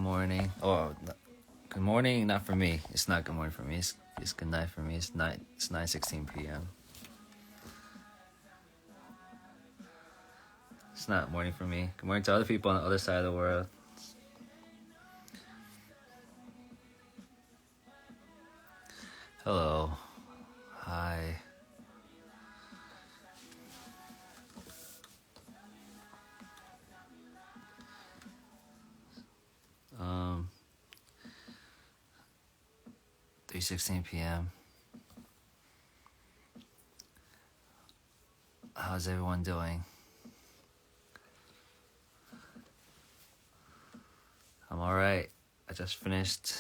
morning. Oh, good morning. Not for me. It's not good morning for me. It's good night for me. It's night. It's 9:16 p.m. It's not morning for me. Good morning to other people on the other side of the world. Hello. Hi. Um. 3:16 p.m. How's everyone doing? I'm all right. I just finished.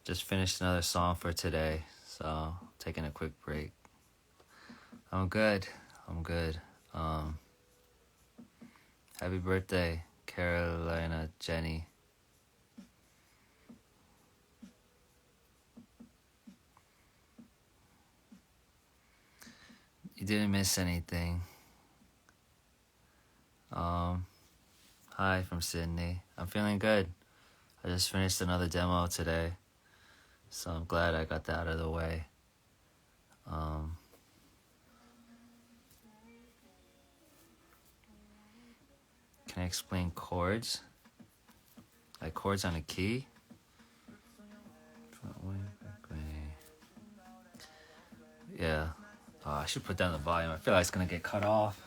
Just finished another song for today, so taking a quick break. I'm good. I'm good. Happy birthday, Carolina Jenny. You didn't miss anything. Hi from Sydney. I'm feeling good. I just finished another demo today, so I'm glad I got that out of the way. Can I explain chords? Like chords on a key? Front way, back way. Yeah. Oh, I should put down the volume. I feel like it's gonna get cut off.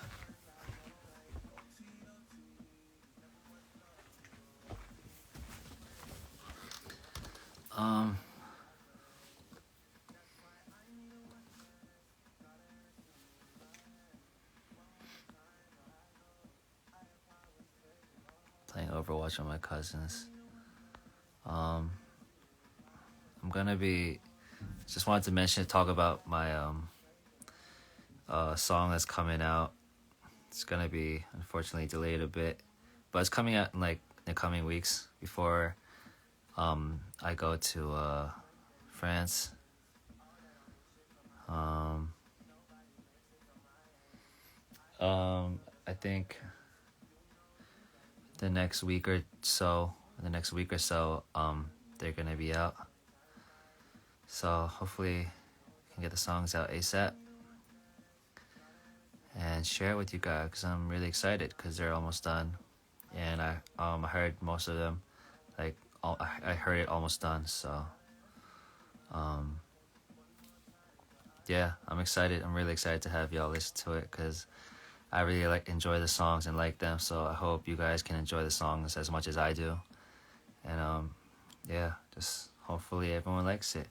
Playing Overwatch with my cousins. I'm gonna be. Just wanted to talk about my song that's coming out. It's gonna be unfortunately delayed a bit, but it's coming out in like the coming weeks before I go to France. I think the next week or so, they're gonna be out. So hopefully, I can get the songs out ASAP and share it with you guys because I'm really excited because they're almost done, and I heard most of them, like I heard it almost done. So, yeah, I'm excited. I'm really excited to have y'all listen to it because I really enjoy the songs and like them. So I hope you guys can enjoy the songs as much as I do, and yeah, just hopefully everyone likes it.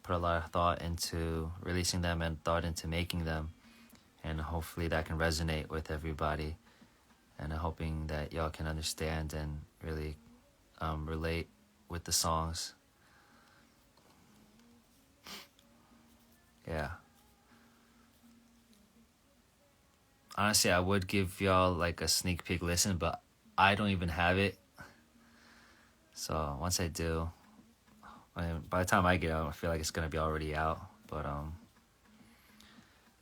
Put a lot of thought into releasing them and thought into making them, and hopefully that can resonate with everybody, and I'm hoping that y'all can understand and really relate with the songs. Yeah. Honestly, I would give y'all like a sneak peek listen, but I don't even have it. So once I do, by the time I get out, I feel like it's gonna be already out. But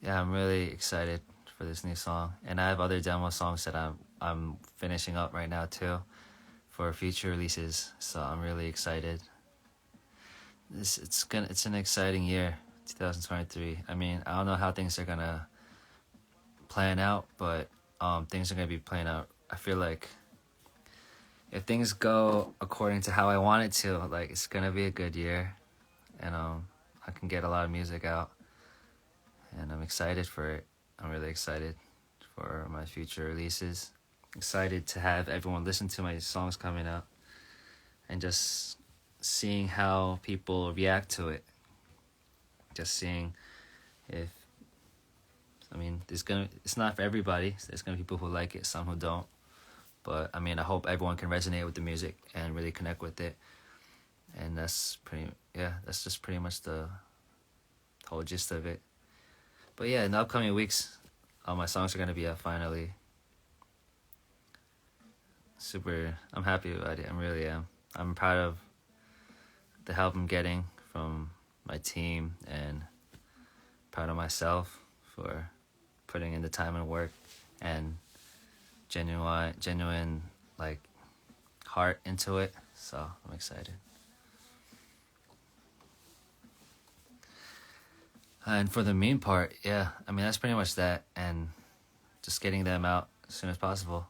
yeah, I'm really excited for this new song, and I have other demo songs that I'm finishing up right now too, for future releases. So I'm really excited. It's an exciting year, 2023. I mean, I don't know how things are gonna plan out, but things are gonna be playing out. I feel like if things go according to how I want it to, like it's gonna be a good year, and I can get a lot of music out, and I'm excited for it. I'm really excited for my future releases. Excited to have everyone listen to my songs coming out, and just seeing how people react to it. Just seeing if it's not for everybody. There's gonna be people who like it, some who don't. But I mean, I hope everyone can resonate with the music and really connect with it. And that's just pretty much the whole gist of it. But yeah, in the upcoming weeks, all my songs are gonna be out finally. I'm happy about it. I really am. I'm proud of the help I'm getting from my team, and proud of myself for putting in the time and work and genuine like heart into it, so I'm excited. And for the main part, yeah, I mean, that's pretty much that, and just getting them out as soon as possible,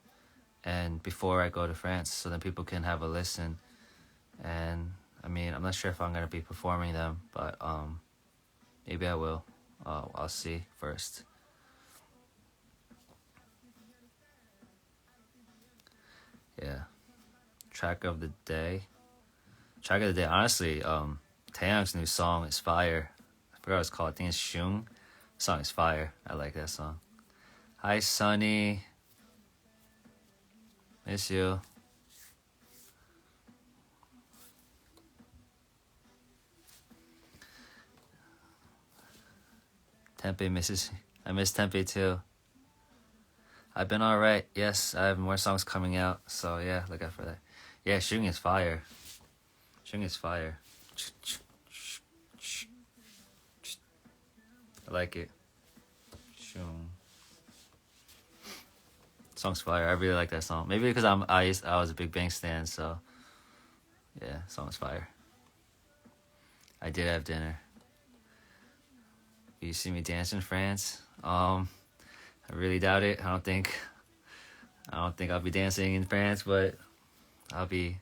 and before I go to France, so then people can have a listen. And I mean, I'm not sure if I'm gonna be performing them, but maybe I will. I'll see first. Yeah. Track of the day. Honestly, Taeyang's new song is fire. I forgot what it's called. I think it's Shung. The song is fire. I like that song. Hi, Sunny. Miss you. Tempe misses. I miss Tempe too. I've been alright. Yes, I have more songs coming out. So yeah, look out for that. Yeah, Shung is fire. Shung is fire. I like it. Shung. Song's fire. I really like that song. Maybe because I was a Big Bang stan, so yeah, song's fire. I did have dinner. You see me dance in France? I really doubt it. I don't think I'll be dancing in France, but I'll be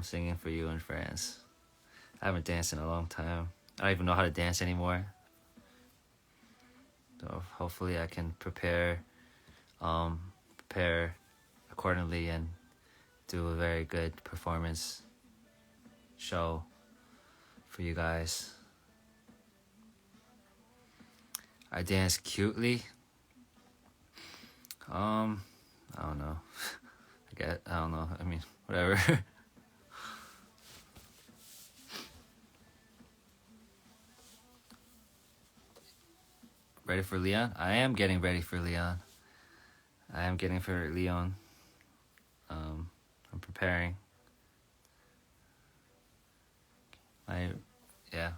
singing for you in France. I haven't danced in a long time. I don't even know how to dance anymore. So hopefully I can prepare accordingly and do a very good performance show for you guys. I dance cutely. I don't know. I don't know. I mean, whatever. Ready for Leon? I am getting ready for Leon. I'm preparing.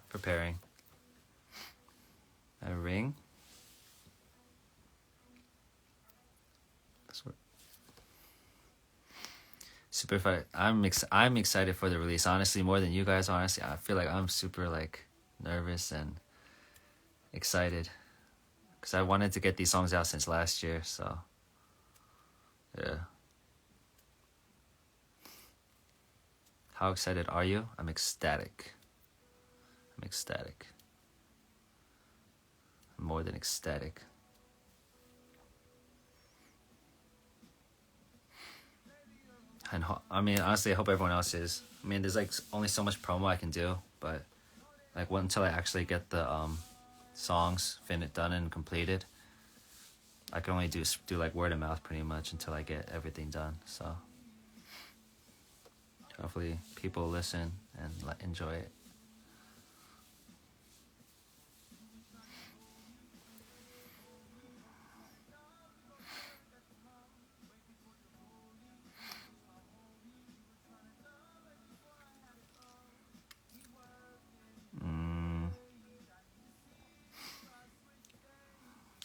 Preparing. A ring. That's what. Super fun. I'm excited for the release. Honestly, more than you guys. Honestly, I feel like I'm super nervous and excited because I wanted to get these songs out since last year. So yeah. How excited are you? I'm ecstatic. I'm more than ecstatic. And I mean, honestly, I hope everyone else is. I mean, there's only so much promo I can do, but until I actually get the songs done and completed, I can only do word of mouth pretty much until I get everything done. So hopefully people listen and enjoy it.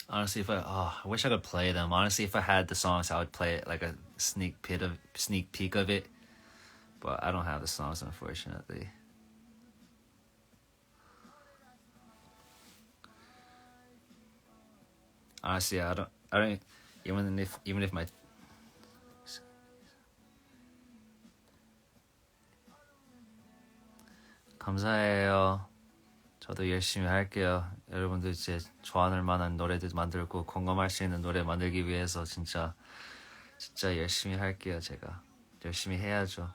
Honestly, I wish I could play them. Honestly, if I had the songs, I would play it like a sneak peek of it. But I don't have the songs, unfortunately. Honestly, I don't. Even if my. 감사해요. 저도 열심히 할게요. 여러분들 이제 좋아할 만한 노래들 만들고 공감할 수 있는 노래 만들기 위해서 진짜 열심히 할게요. 제가 열심히 해야죠.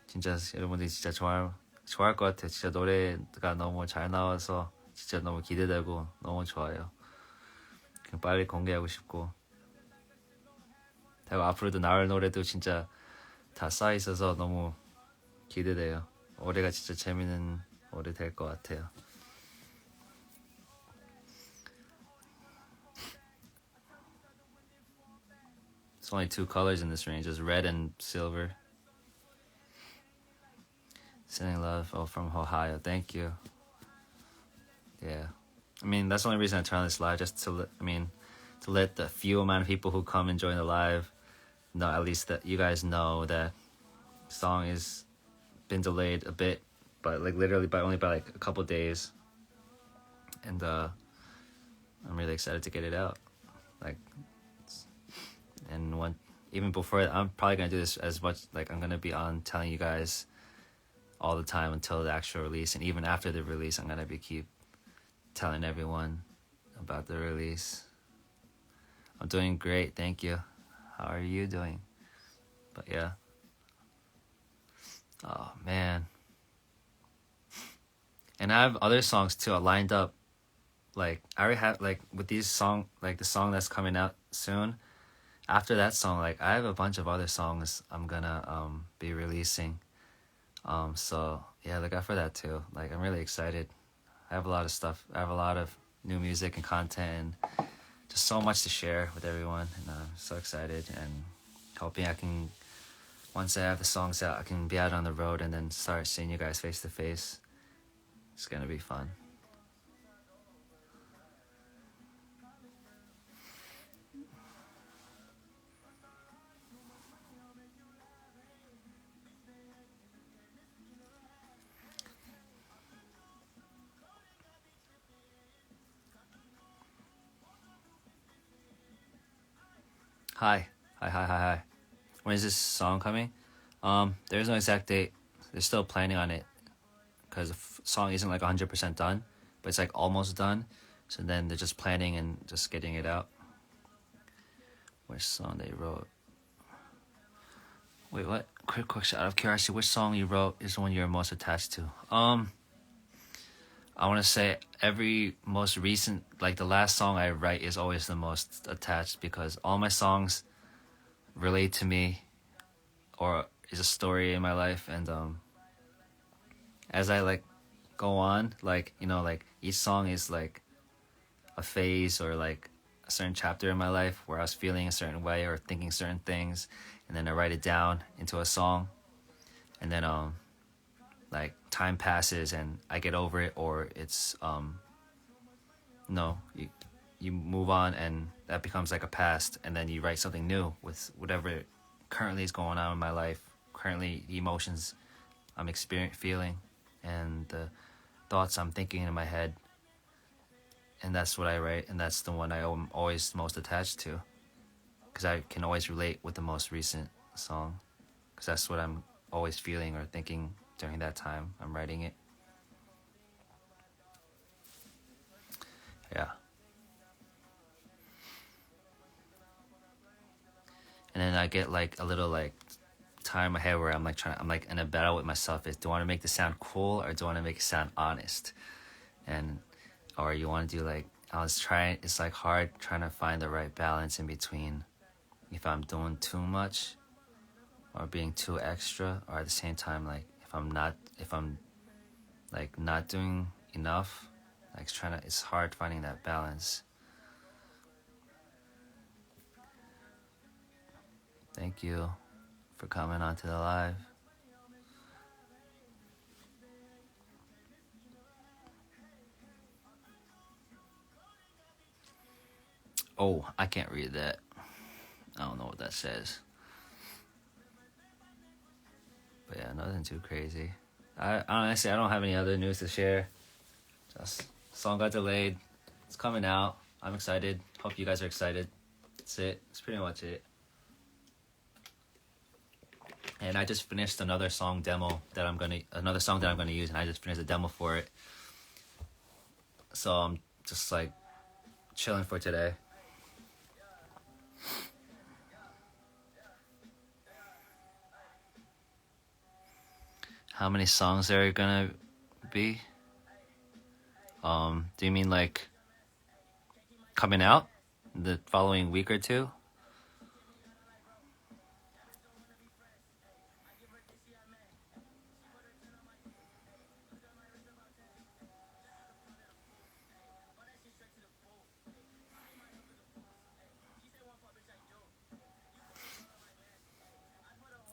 진짜 여러분들이 진짜 좋아할 것 같아요. 진짜 노래가 너무 잘 나와서 진짜 너무 기대되고 너무 좋아요. 그냥 빨리 공개하고 싶고 그리고 앞으로도 나올 노래도 진짜 다 쌓여있어서 너무 기대돼요. 올해가 진짜 재밌는 올해 될 것 같아요. There's only 2 colors in this range. It's red and silver. Sending love from Ohio. Thank you. Yeah. I mean, that's the only reason I turn on this live, just to let the few amount of people who come and join the live no, at least that you guys know that song is been delayed a bit, but like literally by only by like a couple days, and I'm really excited to get it out. Like, and one even before I'm probably gonna do this as much. Like I'm gonna be on telling you guys all the time until the actual release, and even after the release, I'm gonna be keep telling everyone about the release. I'm doing great, thank you. How are you doing? But yeah. Oh man. And I have other songs too lined up. Like I already have like with these song like the song that's coming out soon. After that song, like I have a bunch of other songs I'm gonna be releasing. So yeah, look out for that too. Like I'm really excited. I have a lot of stuff. I have a lot of new music and content and just so much to share with everyone. And I'm so excited and hoping I can, once I have the songs out, I can be out on the road and then start seeing you guys face to face. It's gonna be fun. Hi. Hi, hi, hi, hi. When is this song coming? There's no exact date. They're still planning on it because the song isn't like 100% done, but it's like almost done. So then they're just planning and just getting it out. Which song they wrote? Wait, what? Quick question. Out of curiosity, which song you wrote is the one you're most attached to? I want to say every most recent, like the last song I write is always the most attached because all my songs relate to me or is a story in my life. And as I like go on, like, you know, like each song is like a phase or like a certain chapter in my life where I was feeling a certain way or thinking certain things. And then I write it down into a song. And then like time passes and I get over it, or it's no, you move on and that becomes like a past, and then you write something new with whatever currently is going on in my life, currently the emotions I'm feeling and the thoughts I'm thinking in my head, and that's what I write, and that's the one I'm always most attached to because I can always relate with the most recent song because that's what I'm always feeling or thinking during that time I'm writing it. Yeah. And then I get like a little like time in my head where I'm like in a battle with myself. Is do I want to make this sound cool or do I want to make it sound honest? And or you want to do like I was trying. It's like hard trying to find the right balance in between if I'm doing too much or being too extra, or at the same time like if I'm like not doing enough. Like trying to. It's hard finding that balance. Thank you for coming onto the live. Oh, I can't read that. I don't know what that says. But yeah, nothing too crazy. I honestly I don't have any other news to share. Just song got delayed. It's coming out. I'm excited. Hope you guys are excited. That's it. That's pretty much it. And I just finished another song that I'm gonna use, and I just finished a demo for it. So I'm just like chilling for today. How many songs there are gonna be? Do you mean like coming out the following week or two?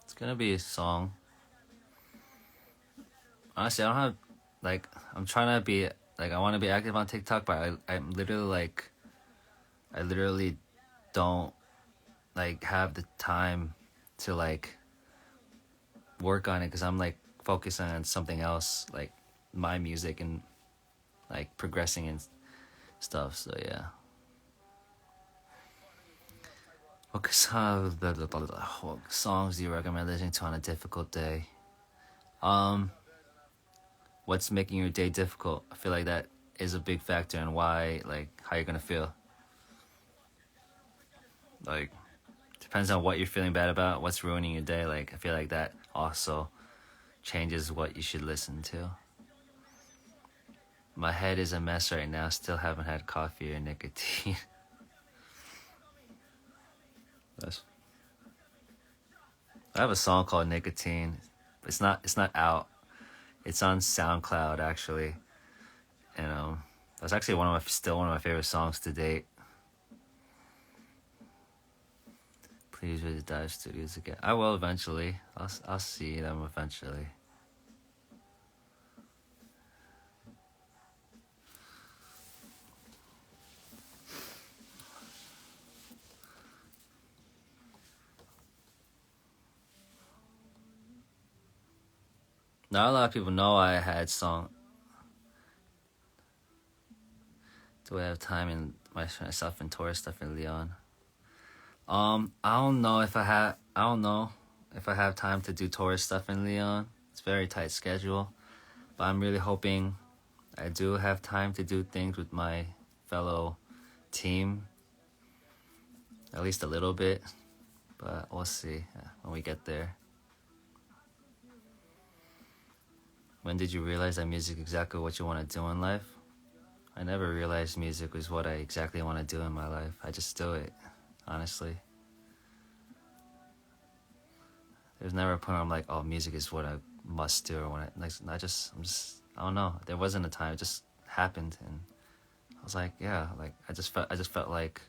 It's gonna be a song. Honestly, I don't have like I'm trying to be like I want to be active on TikTok, but I'm literally like I literally don't like have the time to like work on it because I'm like focusing on something else, like my music and like progressing and stuff. So yeah. What songs do you recommend listening to on a difficult day? What's making your day difficult? I feel like that is a big factor in why, like, how you're gonna feel. Like, depends on what you're feeling bad about, what's ruining your day. Like, I feel like that also changes what you should listen to. My head is a mess right now. Still haven't had coffee or nicotine. I have a song called Nicotine. It's not out. It's on SoundCloud actually, and that's actually still one of my favorite songs to date. Please visit Dive Studios again. I will eventually. I'll see them eventually. Not a lot of people know I had song. Do I have time in myself and tourist stuff in Leon? I don't know if I have. I don't know if I have time to do tourist stuff in Leon. It's a very tight schedule, but I'm really hoping I do have time to do things with my fellow team. At least a little bit, but we'll see when we get there. When did you realize that music is exactly what you want to do in life? I never realized music was what I exactly want to do in my life. I just do it, honestly. There's never a point where I'm like, oh, music is what I must do, or when I don't know. There wasn't a time. It just happened, and I was like, yeah, like I just felt like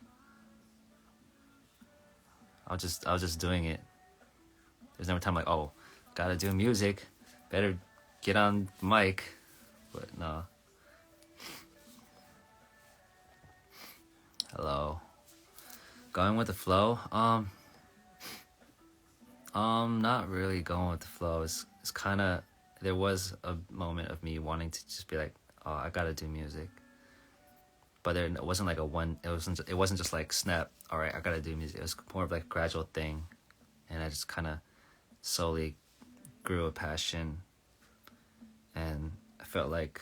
I was just doing it. There's never a time like, oh, gotta do music, better get on mic, but no. Hello. Going with the flow? Not really going with the flow. It's kind of, there was a moment of me wanting to just be like, oh, I gotta do music. But it wasn't like it wasn't just like snap, all right, I gotta do music. It was more of like a gradual thing. And I just kind of slowly grew a passion. And I felt like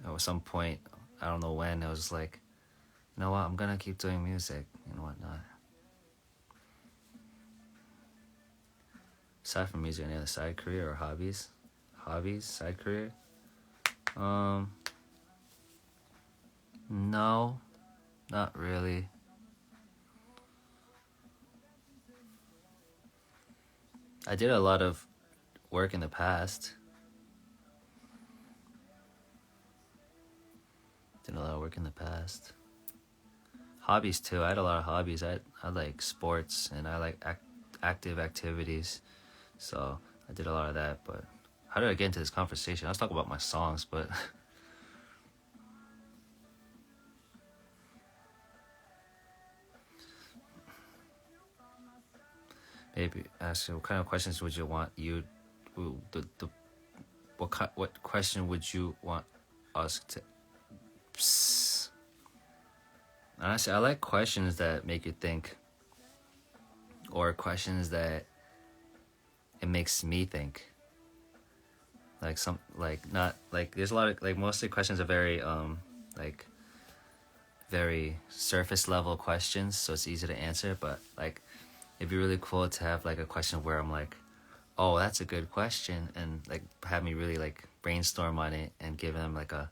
at some point, I don't know when, it was like, you know what, I'm gonna keep doing music and whatnot. Aside from music, any other side career or hobbies? Side career? No, not really. I did a lot of work in the past. Hobbies too. I had a lot of hobbies. I like sports and I like active activities. So I did a lot of that. But how did I get into this conversation? I was talking about my songs, but maybe ask you, what kind of questions would you want what question would you want us to? Psst. Honestly, I like questions that make you think, or questions that it makes me think. Like not like there's a lot of like mostly questions are very like very surface level questions, so it's easy to answer. But like it'd be really cool to have like a question where I'm like, oh, that's a good question, and like have me really like brainstorm on it and give them like a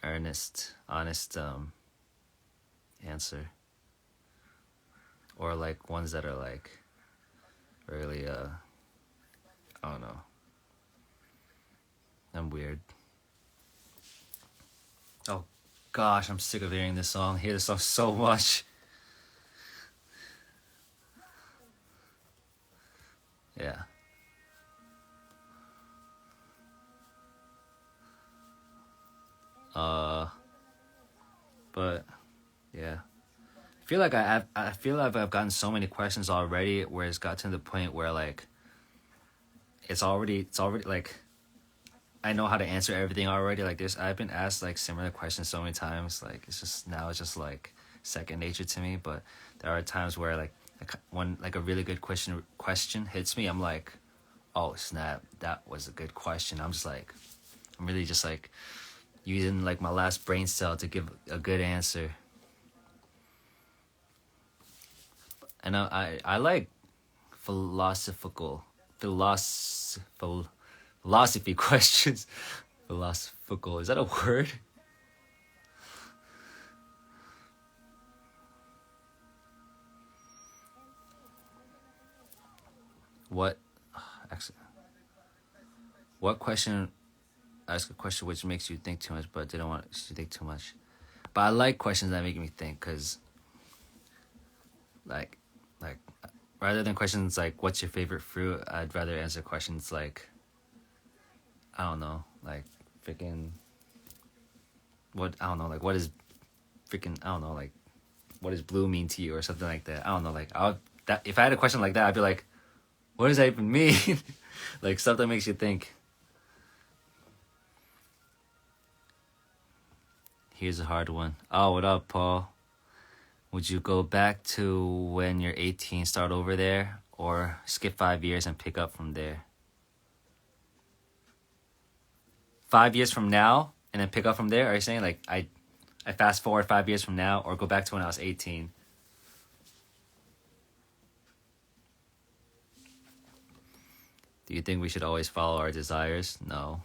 honest answer, or like ones that are like really I don't know, I'm weird. Oh gosh, I'm sick of hearing this song. I hear this song so much. Yeah. But yeah, I feel like I've gotten so many questions already where it's got to the point where like it's already like I know how to answer everything already. Like this, I've been asked like similar questions so many times. Like it's just now it's just like second nature to me. But there are times where like when like a really good question hits me, I'm like, oh snap, that was a good question. I'm really just like using like my last brain cell to give a good answer. And I like philosophical philosophy questions. Philosophical, is that a word? What actually what question ask a question which makes you think too much but didn't want to think too much. But I like questions that make me think because like like rather than questions like what's your favorite fruit, I'd rather answer questions like I don't know, like freaking what I don't know, like what is freaking I don't know, like what does blue mean to you or something like that. I don't know, like that if I had a question like that, I'd be like, what does that even mean? Like stuff that makes you think. Here's a hard one. Oh, what up, Paul? Would you go back to when you're 18, start over there, or skip 5 years and pick up from there? 5 years from now and then pick up from there? Are you saying like I fast forward 5 years from now or go back to when I was 18? Do you think we should always follow our desires? No.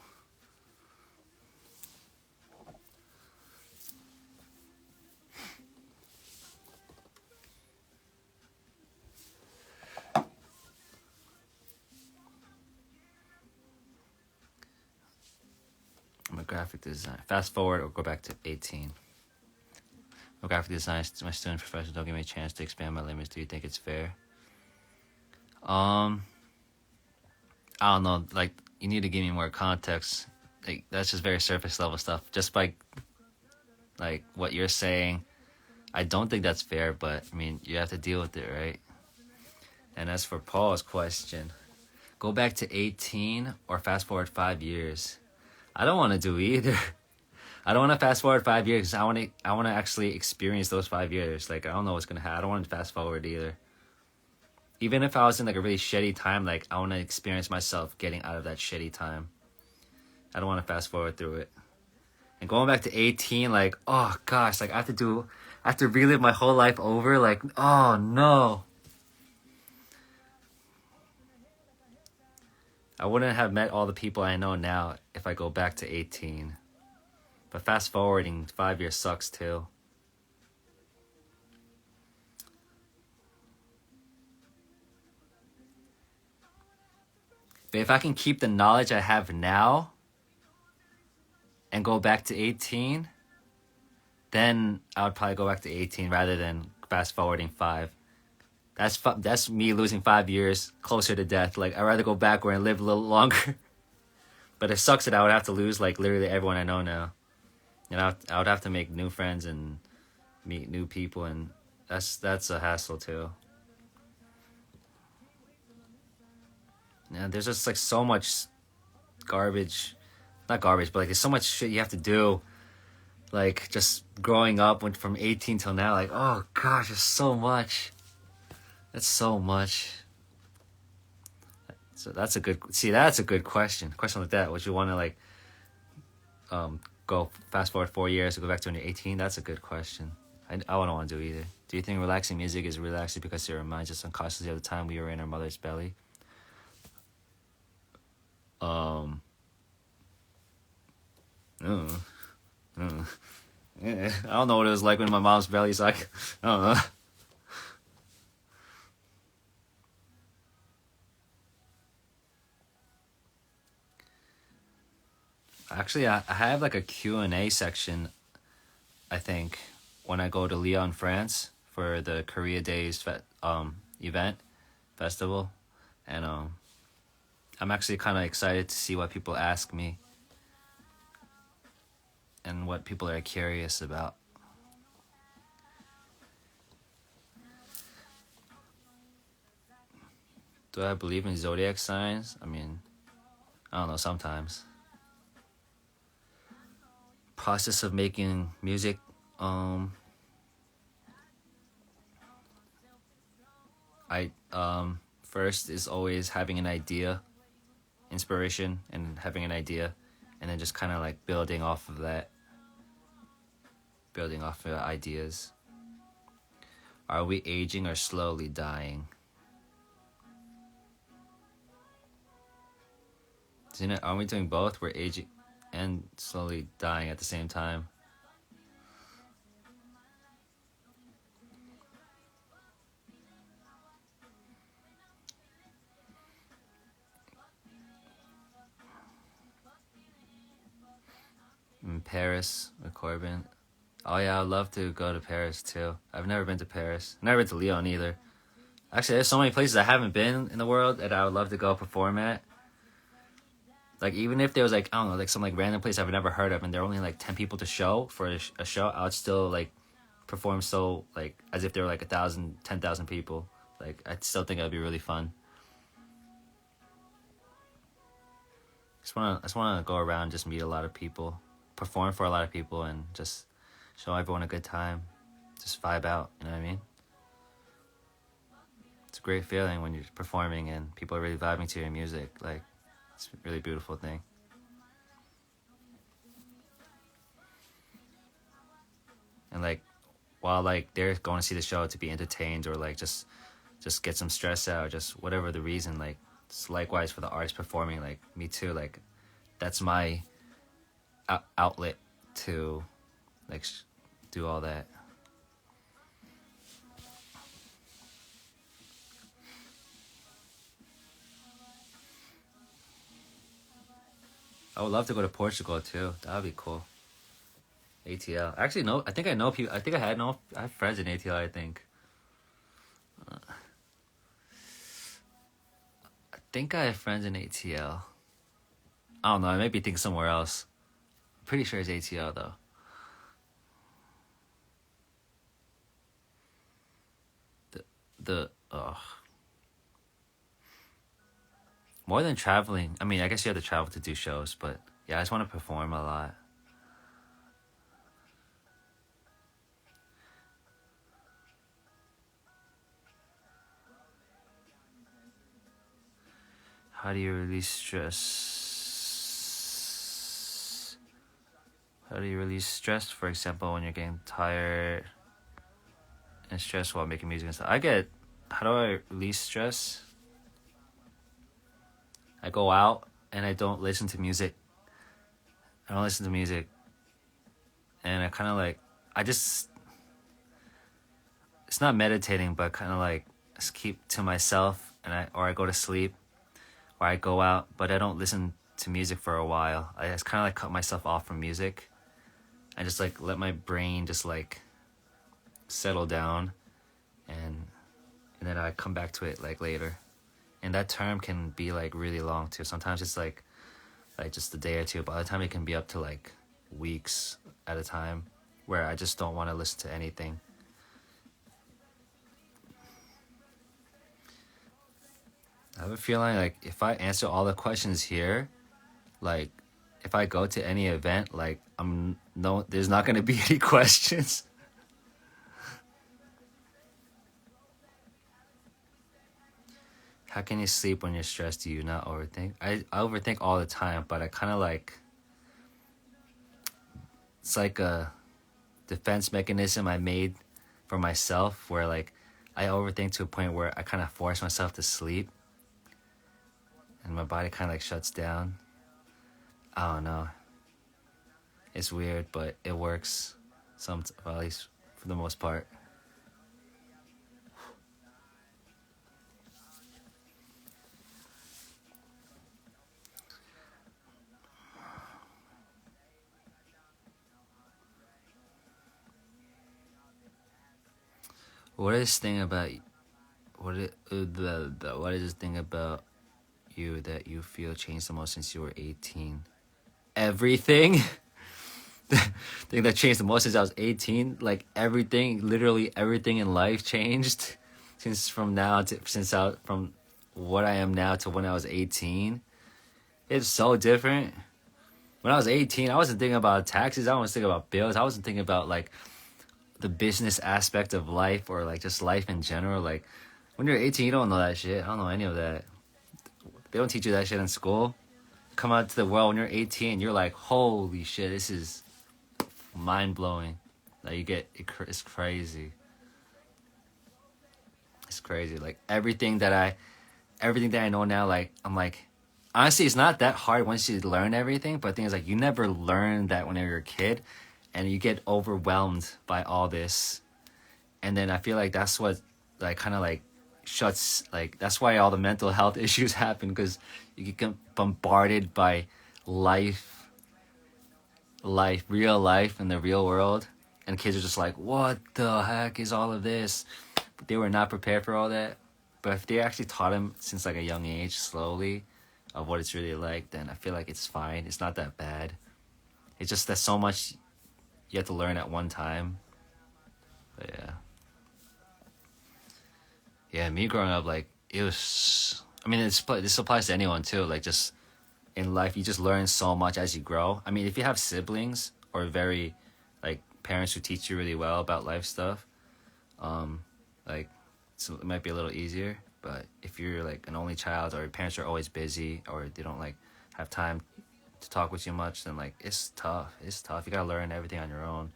I'm a graphic designer. Fast forward or go back to 18. I'm a graphic designer. My student professors don't give me a chance to expand my limits. Do you think it's fair? Um, I don't know. Like, you need to give me more context. Like, that's just very surface level stuff. Just by like what you're saying, I don't think that's fair. But I mean, you have to deal with it, right? And as for Paul's question, go back to 18 or fast forward 5 years. I don't want to do either. I don't want to fast forward 5 years because I want to actually experience those 5 years. Like I don't know what's gonna happen. I don't want to fast forward either. Even if I was in like a really shitty time, like I want to experience myself getting out of that shitty time. I don't want to fast forward through it. And going back to 18, like oh gosh, like I have to relive my whole life over. Like oh no. I wouldn't have met all the people I know now if I go back to 18. But fast forwarding 5 years sucks too. But if I can keep the knowledge I have now and go back to 18, then I would probably go back to 18 rather than fast forwarding 5. That's me losing 5 years closer to death. Like I'd rather go backward and live a little longer. But it sucks that I would have to lose like literally everyone I know now. And I would have to make new friends and meet new people, and that's a hassle too. Yeah, there's just like so much garbage, not garbage, but like there's so much shit you have to do. Like just growing up went from 18 till now, like oh gosh, there's so much. That's so much. So that's a good question. A question like that, would you want to like go fast forward 4 years to go back to when you're 18? That's a good question. I wouldn't want to do either. Do you think relaxing music is relaxing because it reminds us unconsciously of the time we were in our mother's belly? Um. Uh, yeah, I don't know what it was like when my mom's belly's like. I don't know. Actually, I have like a Q&A section, I think, when I go to Lyon, France for the Korea Days event, festival. And I'm actually kind of excited to see what people ask me and what people are curious about. Do I believe in zodiac signs? I mean, I don't know, sometimes. Process of making music. I first is always having an idea, inspiration, and having an idea, and then just kind of like building off of that, building off of ideas. Are we aging or slowly dying? Isn't it? Are we doing both? We're aging and slowly dying at the same time. In Paris with Corbin. Oh yeah, I'd love to go to Paris too. I've never been to Paris. Never been to Lyon either. Actually, there's so many places I haven't been in the world that I would love to go perform at. Like, even if there was, like, I don't know, like, some, like, random place I've never heard of and there are only, like, 10 people to show for a show, I would still, like, perform so, like, as if there were, like, 1,000, 10,000 people. Like, I still think it would be really fun. I just wanna go around, just meet a lot of people, perform for a lot of people, and just show everyone a good time. Just vibe out, you know what I mean? It's a great feeling when you're performing and people are really vibing to your music. Like, it's a really beautiful thing. And like, while like they're going to see the show to be entertained or like just get some stress out, or just whatever the reason, like it's likewise for the artist performing. Like me too. Like that's my outlet to like do all that. I would love to go to Portugal too. That would be cool. ATL. Actually, no. I think I know people. I think I have friends in ATL. I think. I think I have friends in ATL. I don't know. I may be thinking somewhere else. I'm pretty sure it's ATL though. The more than traveling. I mean, I guess you have to travel to do shows, but yeah, I just want to perform a lot. How do you release stress? How do you release stress, for example, when you're getting tired and stressed while making music and stuff? How do I release stress? I go out and I don't listen to music. I don't listen to music. And I kind of like, it's not meditating, but kind of like just keep to myself or I go to sleep or I go out, but I don't listen to music for a while. I just kind of like cut myself off from music and just like let my brain just like settle down and then I come back to it like later. And that term can be like really long too. Sometimes it's like just a day or two. By the time it can be up to like weeks at a time where I just don't want to listen to anything. I have a feeling like if I answer all the questions here, like if I go to any event, like there's not gonna be any questions. How can you sleep when you're stressed? Do you not overthink? I overthink all the time, but I kind of like, it's like a defense mechanism I made for myself where like I overthink to a point where I kind of force myself to sleep and my body kind of like shuts down. I don't know. It's weird, but it works. Well, at least for the most part. What is this thing about what is this thing about you that you feel changed the most since you were 18? Everything. The thing that changed the most since I was 18, like everything, literally everything in life changed from what I am now to when I was 18, it's so different. When I was 18, I wasn't thinking about taxes. I wasn't thinking about bills. I wasn't thinking about like the business aspect of life or like just life in general. Like when you're 18, you don't know that shit. I don't know any of that. They don't teach you that shit in school. Come out to the world when you're 18, you're like, holy shit, this is mind blowing. Like it's crazy. It's crazy. Like everything that I know now, like I'm like, honestly, it's not that hard once you learn everything. But the thing is, like, you never learn that when you're a kid, and you get overwhelmed by all this, and then I feel like that's what like kind of like shuts like that's why all the mental health issues happen because you get bombarded by life, real life in the real world, and kids are just like, what the heck is all of this? But they were not prepared for all that. But if they actually taught them since like a young age, slowly, of what it's really like, then I feel like it's fine. It's not that bad. It's just that so much you have to learn at one time. But yeah. Yeah, me growing up, like, it was... I mean, this applies to anyone, too. Like, just in life, you just learn so much as you grow. I mean, if you have siblings or very, like, parents who teach you really well about life stuff, like, so it might be a little easier. But if you're, like, an only child or your parents are always busy or they don't, like, have time to talk with you much, then, like, it's tough. It's tough. You gotta learn everything on your own.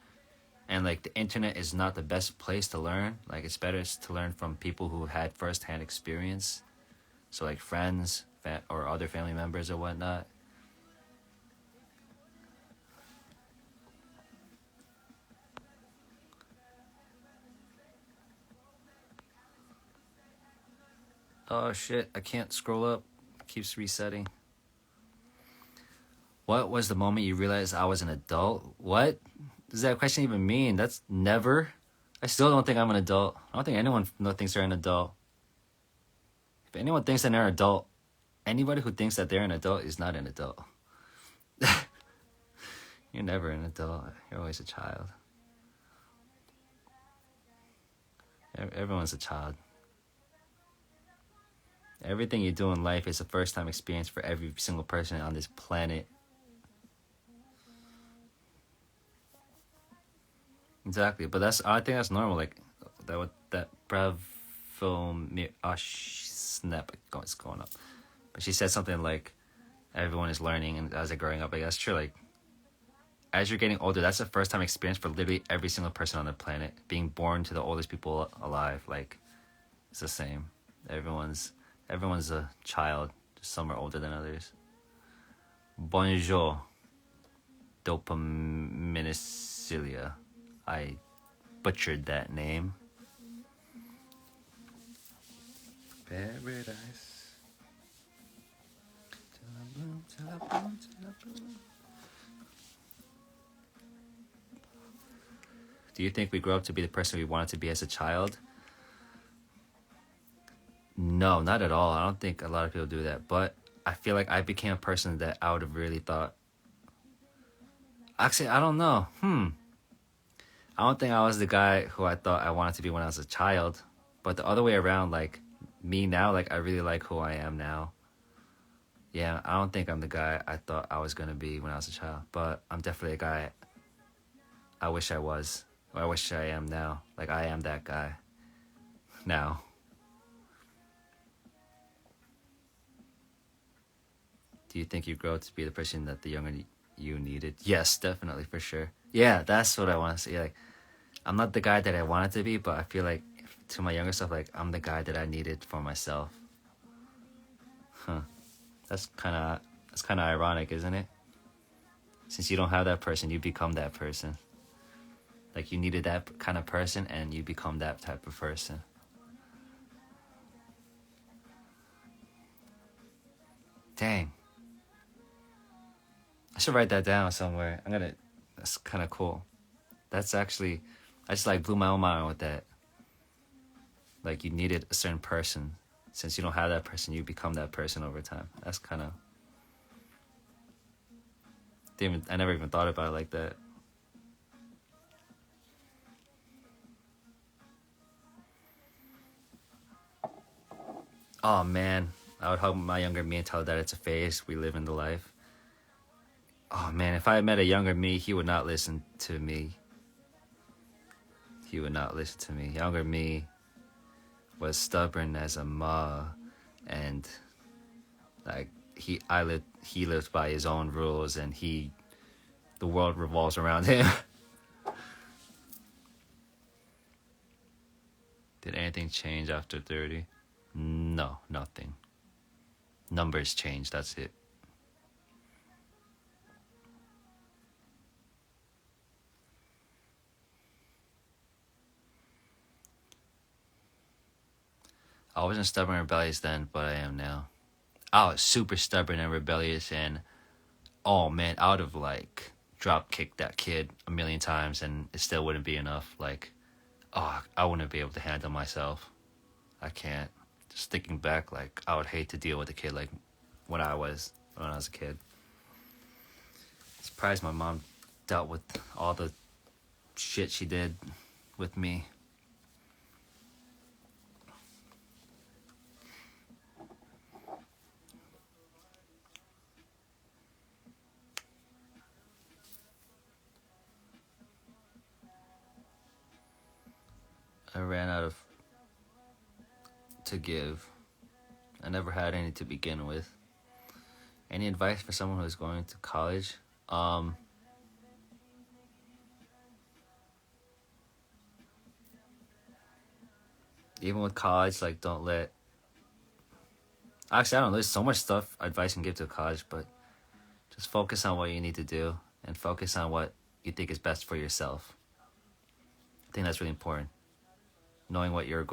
And like the internet is not the best place to learn. Like it's better to learn from people who had firsthand experience. So like friends or other family members or whatnot. Oh shit, I can't scroll up. It keeps resetting. What was the moment you realized I was an adult? What does that question even mean? That's never. I still don't think I'm an adult. I don't think anyone thinks they're an adult. If anyone thinks that they're an adult, anybody who thinks that they're an adult is not an adult. You're never an adult. You're always a child. Everyone's a child. Everything you do in life is a first-time experience for every single person on this planet. Exactly, but I think that's normal. Like that Bravo, snap, it's going up. But she said something like, everyone is learning, and as they're growing up, like that's true. Like as you're getting older, that's the first time experience for literally every single person on the planet. Being born to the oldest people alive, like it's the same. Everyone's a child. Just some are older than others. Bonjour, Dopaminicia. I butchered that name. Paradise. Do you think we grow up to be the person we wanted to be as a child? No, not at all. I don't think a lot of people do that. But I feel like I became a person that I would have really thought. Actually, I don't know. I don't think I was the guy who I thought I wanted to be when I was a child. But the other way around, like, me now, like, I really like who I am now. Yeah, I don't think I'm the guy I thought I was going to be when I was a child. But I'm definitely a guy I wish I was. Or I wish I am now. Like, I am that guy now. Do you think you grow to be the person that the younger you needed? Yes, definitely, for sure. Yeah, that's what I want to say. Like, I'm not the guy that I wanted to be, but I feel like to my younger self, like I'm the guy that I needed for myself. That's kind of ironic, isn't it? Since you don't have that person, you become that person. Like you needed that kind of person, and you become that type of person. Dang. I should write that down somewhere. That's kind of cool. That's actually, I just like blew my own mind with that. Like you needed a certain person. Since you don't have that person, you become that person over time. That's kind of, I never even thought about it like that. Oh man, I would hug my younger me and tell her that it's a phase. We live in the life. Oh man, if I had met a younger me, he would not listen to me. He would not listen to me. Younger me was stubborn as a ma, and like he lived by his own rules, and the world revolves around him. Did anything change after 30? No, nothing. Numbers change, that's it. I wasn't stubborn and rebellious then, but I am now. I was super stubborn and rebellious, and oh man, I would have like drop kicked that kid a million times, and it still wouldn't be enough. Like, oh, I wouldn't be able to handle myself. I can't. Just thinking back, like I would hate to deal with a kid like when I was a kid. Surprised my mom dealt with all the shit she did with me. I ran out of to give. I never had any to begin with. Any advice for someone who's going to college? Even with college, like don't let. Actually, I don't know. There's so much stuff advice can give to college, but just focus on what you need to do and focus on what you think is best for yourself. I think that's really important. Knowing what your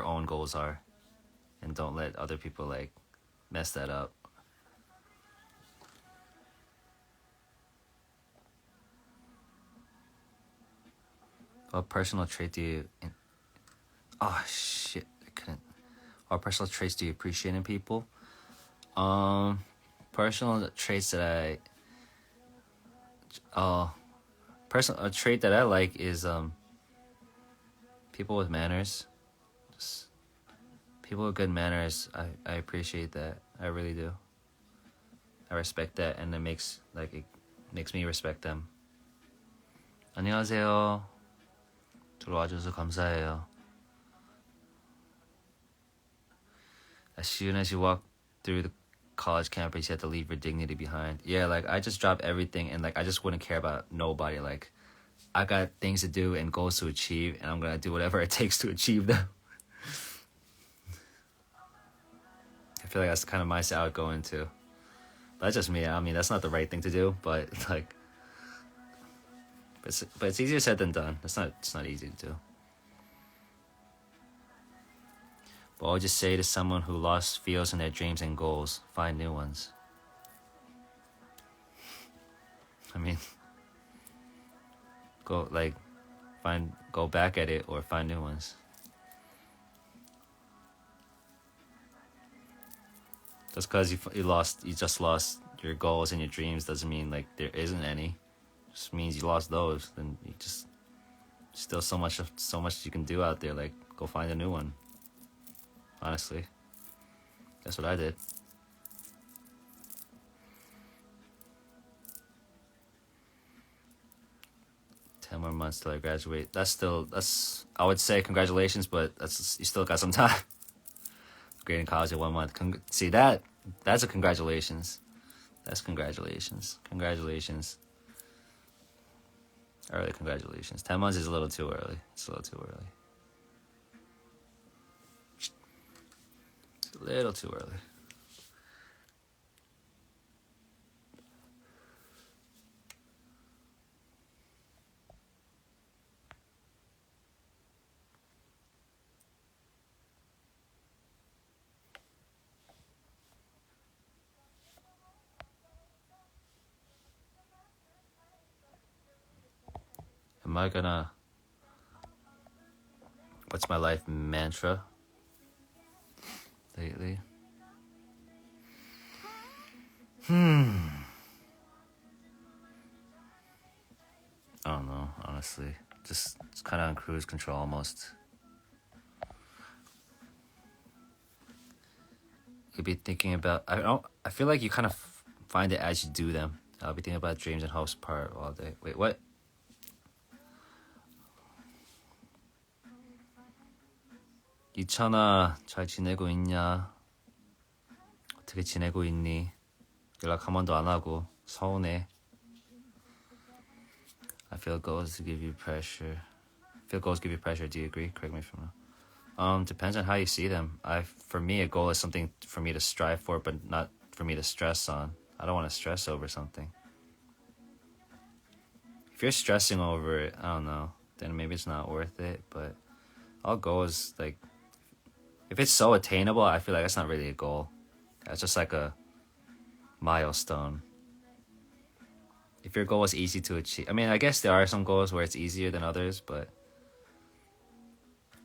own goals are, and don't let other people like mess that up. What personal trait do you? Oh shit! I couldn't. What personal traits do you appreciate in people? Personal traits that a trait that I like is people with manners. Just people with good manners. I appreciate that. I really do. I respect that, and it makes me respect them. 안녕하세요. 들어와 줘서 감사해요. As soon as you walk through the college campus, you have to leave your dignity behind. Yeah, like I just drop everything, and like I just wouldn't care about nobody. Like I got things to do and goals to achieve, and I'm gonna do whatever it takes to achieve them. I feel like that's the kind of mindset I would go into. But that's just me. I mean, that's not the right thing to do, but like, but it's easier said than done. It's not easy to do. But I'll just say to someone who lost feels in their dreams and goals, find new ones. I mean, go back at it or find new ones. Just because you just lost your goals and your dreams doesn't mean like there isn't any. It just means you lost those. Then you just still so much you can do out there. Like go find a new one. Honestly, that's what I did. Ten more months till I graduate. That's I would say congratulations, but you still got some time. Grading college in 1 month. See that's a congratulations. That's congratulations. Congratulations. Early congratulations. 10 months is a little too early. It's a little too early. It's a little too early. Am I gonna... What's my life mantra lately? I don't know, honestly. Just kind of on cruise control almost. you'll be thinking about. I feel like you kind of find it as you do them. I'll be thinking about dreams and hopes part all day. Wait, what? 이찬아, 잘 지내고 있냐? 어떻게 지내고 있니? 연락 한 번도 안 하고 서운해. I feel goals give you pressure. Feel goals give you pressure. Do you agree? Correct me if I'm wrong. Depends on how you see them. For me, a goal is something for me to strive for, but not for me to stress on. I don't want to stress over something. If you're stressing over it, I don't know, then maybe it's not worth it. But all goals, like, if it's so attainable, I feel like that's not really a goal. That's just like a milestone. If your goal is easy to achieve, I mean, I guess there are some goals where it's easier than others, but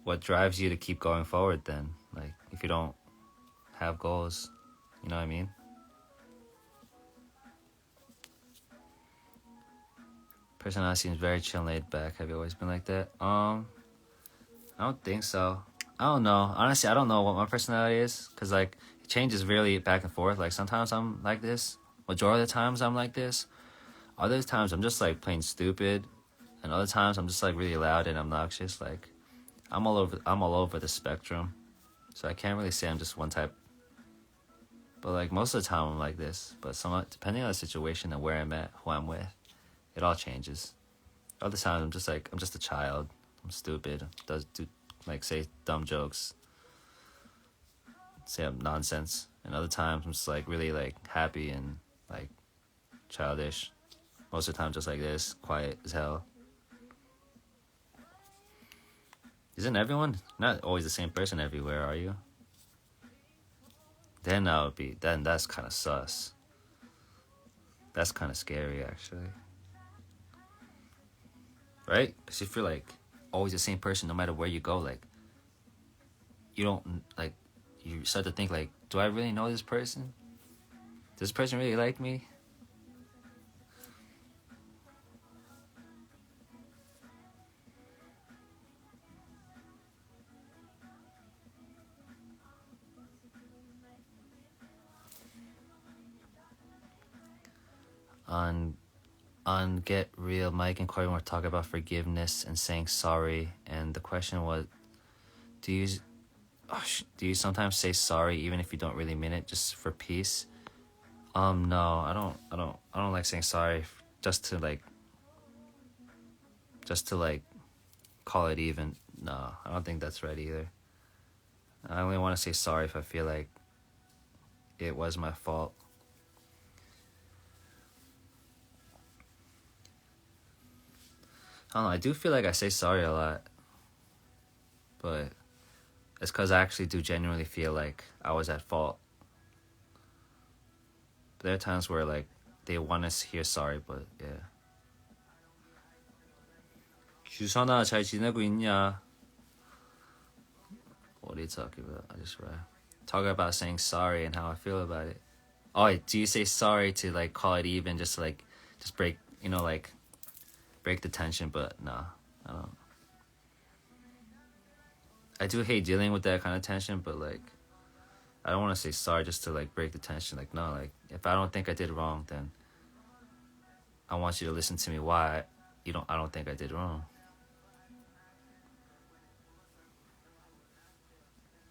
what drives you to keep going forward then? Like, if you don't have goals, you know what I mean? Personality seems very chill and laid back. Have you always been like that? I don't think so. I don't know. Honestly, I don't know what my personality is, because like it changes really back and forth. Like sometimes I'm like this. Majority of the times I'm like this. Other times I'm just like plain stupid, and other times I'm just like really loud and obnoxious. Like I'm all over the spectrum. So I can't really say I'm just one type. But like most of the time I'm like this. But depending on the situation and where I'm at, who I'm with, it all changes. Other times I'm just a child. I'm stupid. Say dumb jokes. Say nonsense. And other times I'm just like really like happy and like childish. Most of the time just like this, quiet as hell. Isn't everyone not always the same person everywhere, are you? Then that's kind of sus. That's kind of scary, actually. Right? Because if you're like always the same person no matter where you go, like you don't like, you start to think like, do I really know this person? Does this person really like me? On Get Real, Mike and Corbin were talking about forgiveness and saying sorry, and the question was, do you sometimes say sorry even if you don't really mean it, just for peace? No, I don't like saying sorry just to call it even. No, I don't think that's right either. I only want to say sorry if I feel like it was my fault. I don't know, I do feel like I say sorry a lot, but it's because I actually do genuinely feel like I was at fault. But there are times where like they want to hear sorry, but yeah. 규선아, 잘 지내고 있냐? What are you talking about? I just read. Talking about saying sorry and how I feel about it. Oh, wait, do you say sorry to like call it even, just to like just break, like break the tension? But no, I don't. I do hate dealing with that kind of tension, but like I don't want to say sorry just to like break the tension. Like no, like if I don't think I did wrong, then I want you to listen to me why I don't think I did wrong.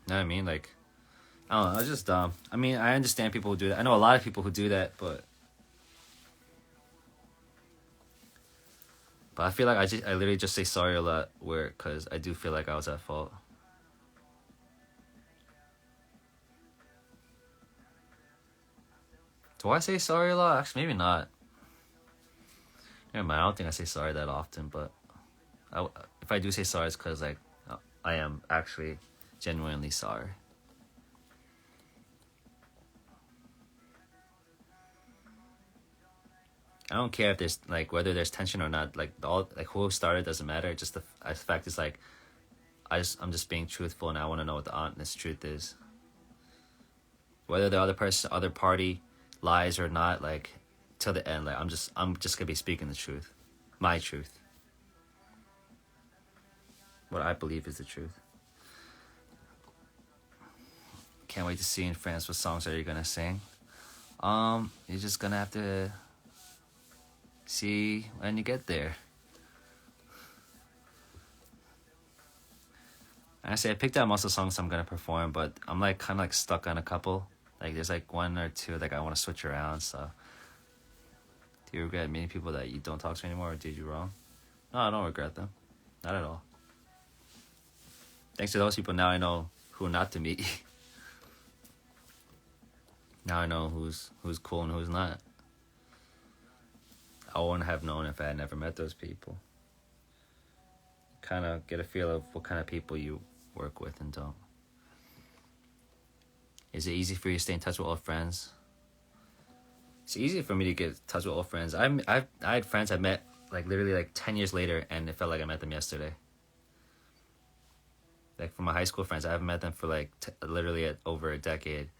You know what I mean? Like, I don't know, it's just dumb. I mean, I understand people who do that. I know a lot of people who do that, but I feel like I literally just say sorry a lot, because I do feel like I was at fault. Do I say sorry a lot? Actually, maybe not. Never mind, I don't think I say sorry that often, but if I do say sorry, it's because like I am actually genuinely sorry. I don't care if there's like whether there's tension or not. Like who started doesn't matter. Just the fact is like I'm just being truthful, and I want to know what the honest truth is. Whether the other party lies or not, like till the end, like I'm just gonna be speaking the truth, my truth, what I believe is the truth. Can't wait to see in France what songs are you gonna sing. You're just gonna have to see when you get there. Honestly, I picked out most of the songs I'm gonna perform, but I'm like kind of like stuck on a couple. Like there's like one or two like I want to switch around. So, do you regret meeting people that you don't talk to anymore, or did you wrong? No, I don't regret them, not at all. Thanks to those people, now I know who not to meet. Now I know who's cool and who's not. I wouldn't have known if I had never met those people. Kind of get a feel of what kind of people you work with and don't. Is it easy for you to stay in touch with old friends? It's easy for me to get in touch with old friends. I had friends I met like literally like 10 years later, and it felt like I met them yesterday. Like from my high school friends, I haven't met them for like literally over a decade,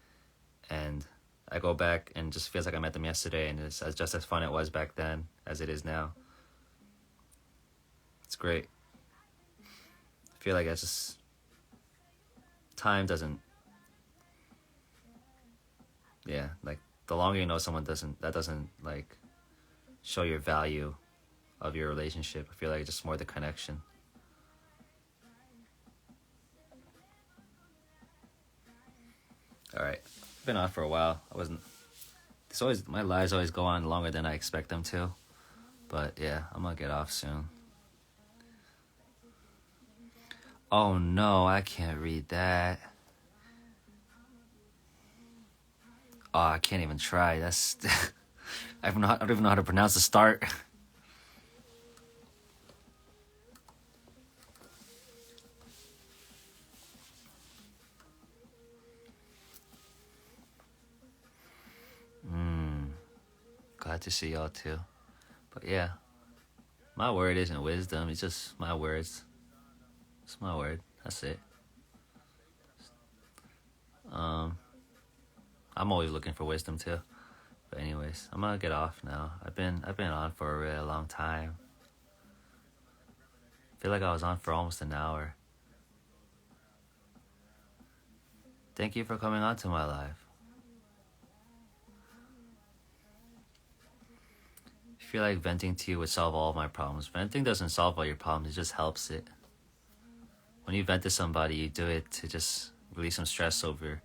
and I go back and it just feels like I met them yesterday, and it's just as fun it was back then as it is now. It's great. I feel like it's just time doesn't. Yeah, like the longer you know someone doesn't like show your value of your relationship. I feel like it's just more the connection. All right, been on for a while. My lives always go on longer than I expect them to, but yeah, I'm gonna get off soon. Oh no, I can't read that. Oh, I can't even try. That's I don't even know how to pronounce the start. Glad to see y'all too. But yeah, my word isn't wisdom. It's just my words. It's my word. That's it. I'm always looking for wisdom too. But anyways, I'm gonna get off now. I've been on for a really long time. I feel like I was on for almost an hour. Thank you for coming on to my live. I feel like venting to you would solve all of my problems. Venting doesn't solve all your problems, it just helps it. When you vent to somebody, you do it to just release some stress over,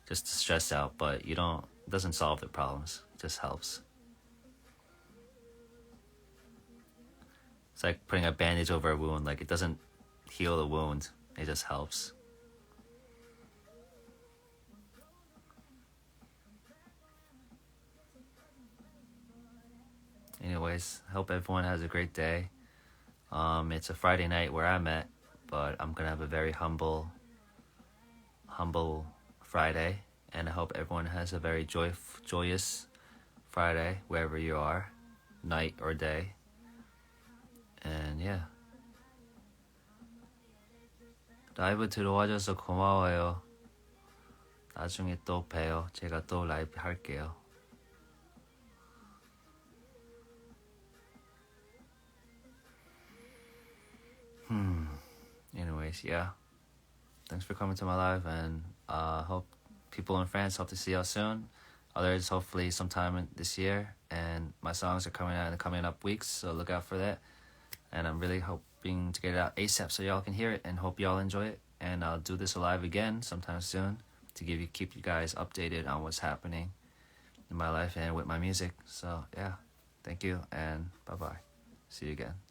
just to stress out, but it doesn't solve the problems, it just helps. It's like putting a bandage over a wound, like it doesn't heal the wound, it just helps. Anyways, I hope everyone has a great day. It's a Friday night where I'm at, but I'm gonna have a very humble Friday, and I hope everyone has a very joyous Friday wherever you are, night or day. And yeah, 라이브 들어와줘서 고마워요. 나중에 또 봬요. 제가 또 라이브 할게요. Anyways, yeah. Thanks for coming to my live, and hope people in France hope to see y'all soon. Others hopefully sometime this year. And my songs are coming out in the coming up weeks, so look out for that. And I'm really hoping to get it out ASAP so y'all can hear it, and hope y'all enjoy it. And I'll do this live again sometime soon to keep you guys updated on what's happening in my life and with my music. So yeah, thank you, and bye bye. See you again.